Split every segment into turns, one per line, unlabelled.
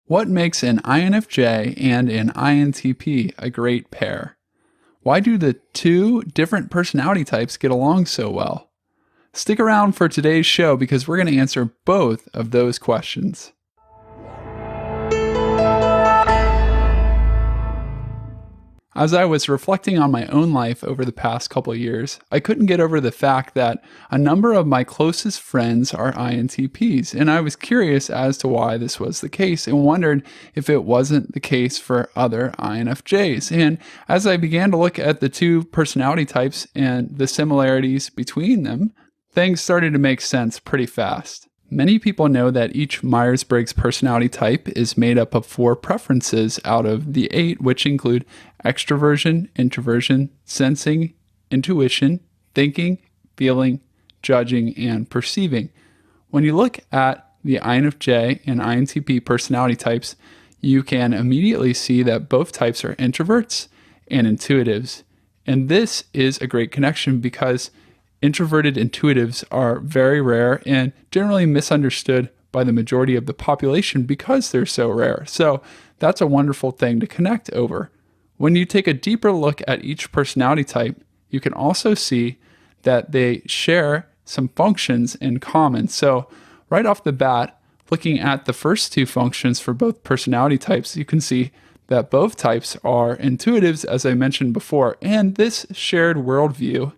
What makes an INFJ and an INTP a great pair? Why do the two different personality types get along so well? Stick around for today's show because we're going to answer both of those questions. As I was reflecting on my own life over the past couple of years, I couldn't get over the fact that a number of my closest friends are INTPs, and I was curious as to why this was the case and wondered if it wasn't the case for other INFJs. And as I began to look at the two personality types and the similarities between them, things started to make sense pretty fast. Many people know that each Myers-Briggs personality type is made up of 4 preferences out of the 8, which include extroversion, introversion, sensing, intuition, thinking, feeling, judging, and perceiving. When you look at the INFJ and INTP personality types, you can immediately see that both types are introverts and intuitives. And this is a great connection because introverted intuitives are very rare and generally misunderstood by the majority of the population because they're so rare. So that's a wonderful thing to connect over. When you take a deeper look at each personality type, you can also see that they share some functions in common. So right off the bat, looking at the first 2 functions for both personality types, you can see that both types are intuitives, as I mentioned before. And this shared worldview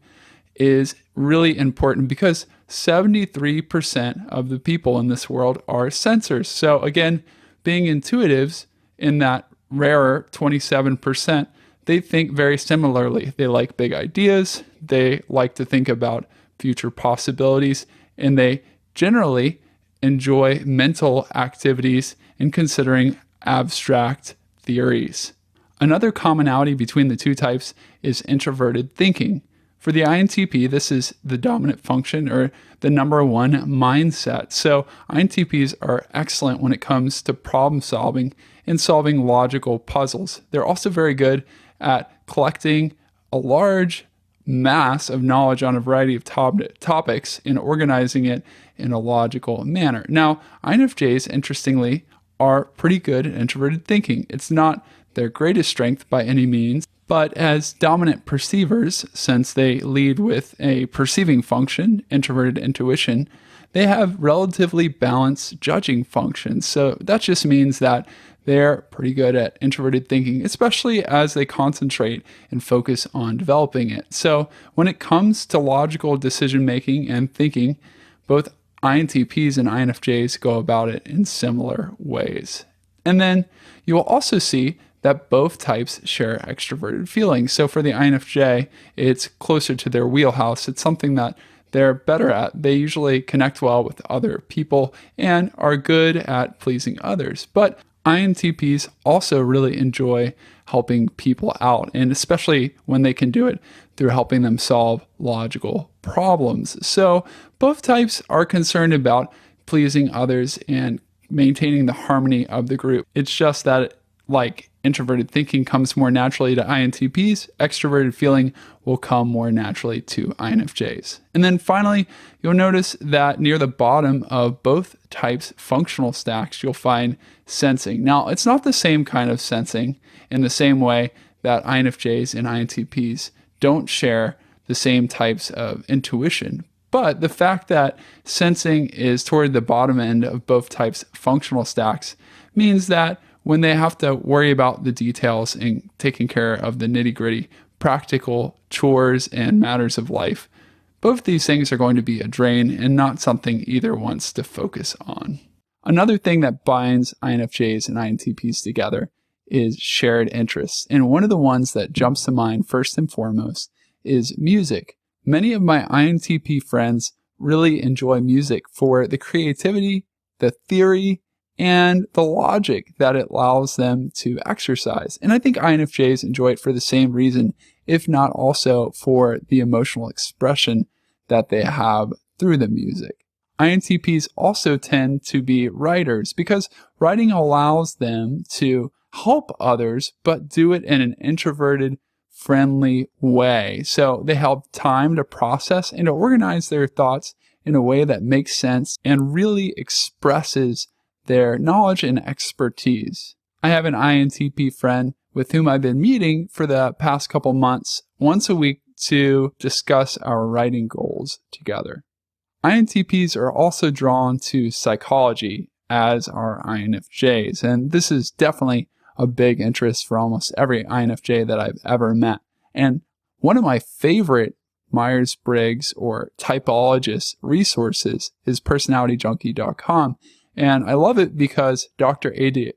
is really important because 73% of the people in this world are sensors. So again, being intuitives in that rarer 27%, they think very similarly. They like big ideas, they like to think about future possibilities, and they generally enjoy mental activities and considering abstract theories. Another commonality between the two types is introverted thinking. For the INTP, this is the dominant function or the number 1 mindset. So INTPs are excellent when it comes to problem solving and solving logical puzzles. They're also very good at collecting a large mass of knowledge on a variety of topics and organizing it in a logical manner. Now, INFJs, interestingly, are pretty good at introverted thinking. It's not their greatest strength by any means, but as dominant perceivers, since they lead with a perceiving function, introverted intuition, they have relatively balanced judging functions. So that just means that they're pretty good at introverted thinking, especially as they concentrate and focus on developing it. So when it comes to logical decision making and thinking, both INTPs and INFJs go about it in similar ways. And then you will also see that both types share extroverted feelings. So for the INFJ, it's closer to their wheelhouse. It's something that they're better at. They usually connect well with other people and are good at pleasing others. But INTPs also really enjoy helping people out, and especially when they can do it through helping them solve logical problems. So both types are concerned about pleasing others and maintaining the harmony of the group. It's just that, like introverted thinking comes more naturally to INTPs, extroverted feeling will come more naturally to INFJs. And then finally, you'll notice that near the bottom of both types' functional stacks, you'll find sensing. Now, it's not the same kind of sensing in the same way that INFJs and INTPs don't share the same types of intuition. But the fact that sensing is toward the bottom end of both types' functional stacks means that when they have to worry about the details and taking care of the nitty-gritty practical chores and matters of life, both these things are going to be a drain and not something either wants to focus on. Another thing that binds INFJs and INTPs together is shared interests. And one of the ones that jumps to mind first and foremost is music. Many of my INTP friends really enjoy music for the creativity, the theory, and the logic that it allows them to exercise. And I think INFJs enjoy it for the same reason, if not also for the emotional expression that they have through the music. INTPs also tend to be writers because writing allows them to help others, but do it in an introverted, friendly way. So they have time to process and to organize their thoughts in a way that makes sense and really expresses their knowledge and expertise. I have an INTP friend with whom I've been meeting for the past couple months once a week to discuss our writing goals together. INTPs are also drawn to psychology, as are INFJs, and this is definitely a big interest for almost every INFJ that I've ever met. And one of my favorite Myers-Briggs or typologist resources is personalityjunkie.com, and I love it because Dr. AJ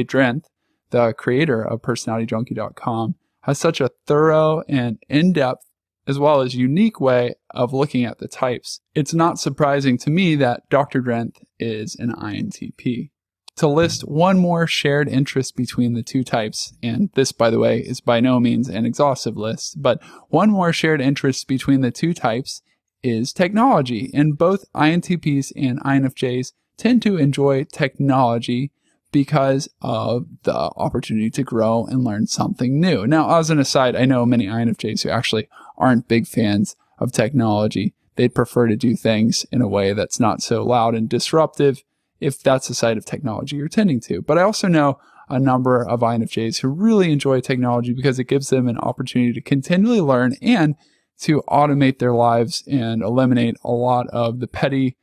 Drenth, the creator of personalityjunkie.com, has such a thorough and in-depth as well as unique way of looking at the types. It's not surprising to me that Dr. Drenth is an INTP. To list one more shared interest between the two types, and this, by the way, is by no means an exhaustive list, but one more shared interest between the two types is technology, and both INTPs and INFJs tend to enjoy technology because of the opportunity to grow and learn something new. Now, as an aside, I know many INFJs who actually aren't big fans of technology. They'd prefer to do things in a way that's not so loud and disruptive, if that's the side of technology you're tending to. But I also know a number of INFJs who really enjoy technology because it gives them an opportunity to continually learn and to automate their lives and eliminate a lot of the petty,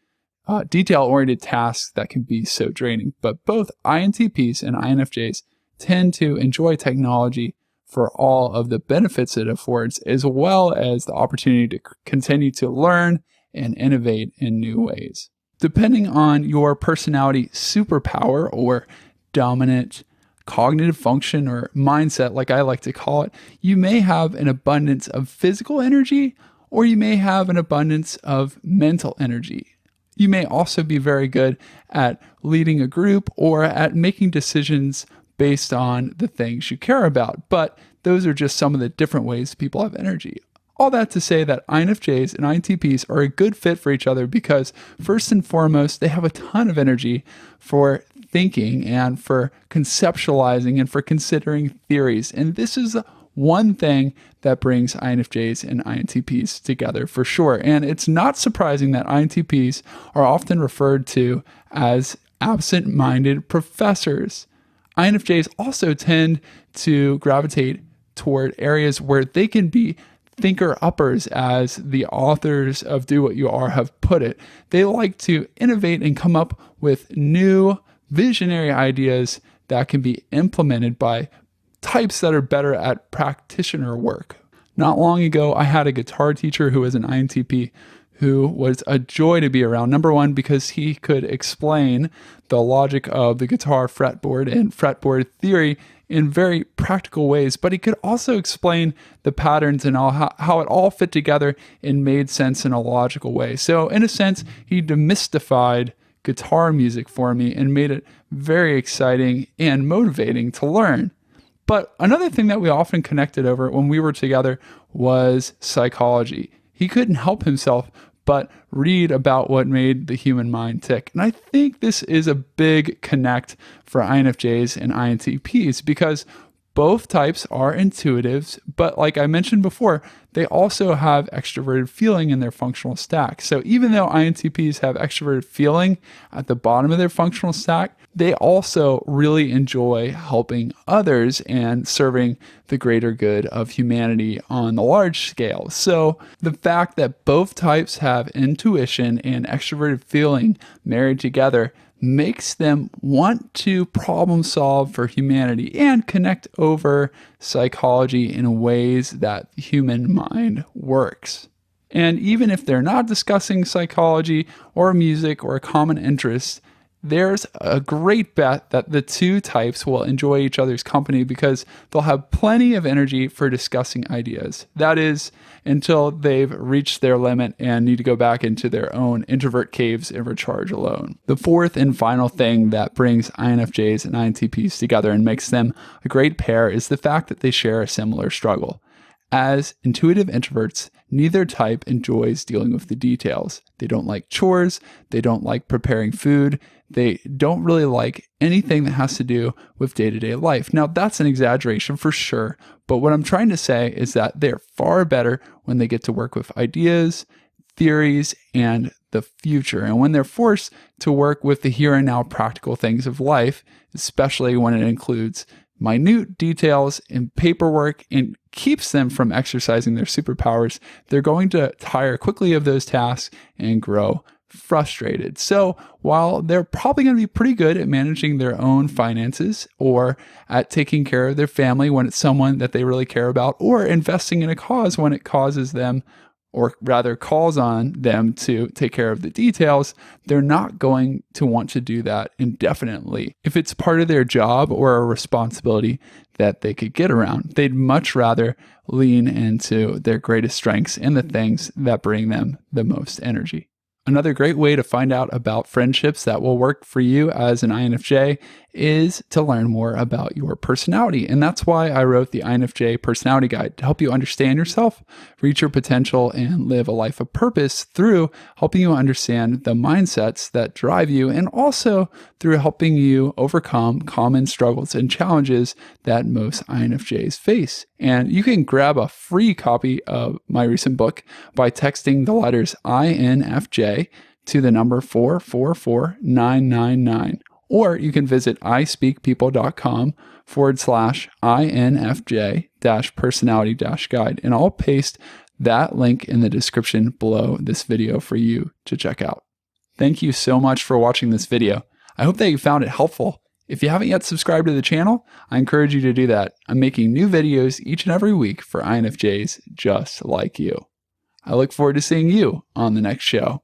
detail-oriented tasks that can be so draining. But both INTPs and INFJs tend to enjoy technology for all of the benefits it affords, as well as the opportunity to continue to learn and innovate in new ways. Depending on your personality superpower or dominant cognitive function or mindset, like I like to call it, you may have an abundance of physical energy or you may have an abundance of mental energy. You may also be very good at leading a group or at making decisions based on the things you care about, but those are just some of the different ways people have energy. All that to say that INFJs and INTPs are a good fit for each other because, first and foremost, they have a ton of energy for thinking and for conceptualizing and for considering theories. And this is one thing that brings INFJs and INTPs together for sure. And it's not surprising that INTPs are often referred to as absent-minded professors. INFJs also tend to gravitate toward areas where they can be thinker-uppers, as the authors of Do What You Are have put it. They like to innovate and come up with new visionary ideas that can be implemented by types that are better at practitioner work. Not long ago, I had a guitar teacher who was an INTP who was a joy to be around. Number one, because he could explain the logic of the guitar fretboard and fretboard theory in very practical ways, but he could also explain the patterns and how it all fit together and made sense in a logical way. So in a sense, he demystified guitar music for me and made it very exciting and motivating to learn. But another thing that we often connected over when we were together was psychology. He couldn't help himself but read about what made the human mind tick. And I think this is a big connect for INFJs and INTPs because both types are intuitives, but like I mentioned before, they also have extroverted feeling in their functional stack. So even though INTPs have extroverted feeling at the bottom of their functional stack, they also really enjoy helping others and serving the greater good of humanity on the large scale. So the fact that both types have intuition and extroverted feeling married together makes them want to problem solve for humanity and connect over psychology in ways that the human mind works. And even if they're not discussing psychology or music or a common interest, there's a great bet that the two types will enjoy each other's company because they'll have plenty of energy for discussing ideas. That is, until they've reached their limit and need to go back into their own introvert caves and recharge alone. The fourth and final thing that brings INFJs and INTPs together and makes them a great pair is the fact that they share a similar struggle. As intuitive introverts, neither type enjoys dealing with the details. They don't like chores, they don't like preparing food, they don't really like anything that has to do with day-to-day life. Now, that's an exaggeration for sure, but what I'm trying to say is that they're far better when they get to work with ideas, theories, and the future. And when they're forced to work with the here and now practical things of life, especially when it includes minute details and paperwork and keeps them from exercising their superpowers, they're going to tire quickly of those tasks and grow frustrated. So while they're probably going to be pretty good at managing their own finances or at taking care of their family when it's someone that they really care about, or investing in a cause when it causes them, or rather calls on them to take care of the details, they're not going to want to do that indefinitely. If it's part of their job or a responsibility that they could get around, they'd much rather lean into their greatest strengths and the things that bring them the most energy. Another great way to find out about friendships that will work for you as an INFJ is to learn more about your personality. And that's why I wrote the INFJ Personality Guide, to help you understand yourself, reach your potential, and live a life of purpose through helping you understand the mindsets that drive you, and also through helping you overcome common struggles and challenges that most INFJs face. And you can grab a free copy of my recent book by texting the letters INFJ to the number 444999. Or you can visit ispeakpeople.com/INFJ-personality-guide, and I'll paste that link in the description below this video for you to check out. Thank you so much for watching this video. I hope that you found it helpful. If you haven't yet subscribed to the channel, I encourage you to do that. I'm making new videos each and every week for INFJs just like you. I look forward to seeing you on the next show.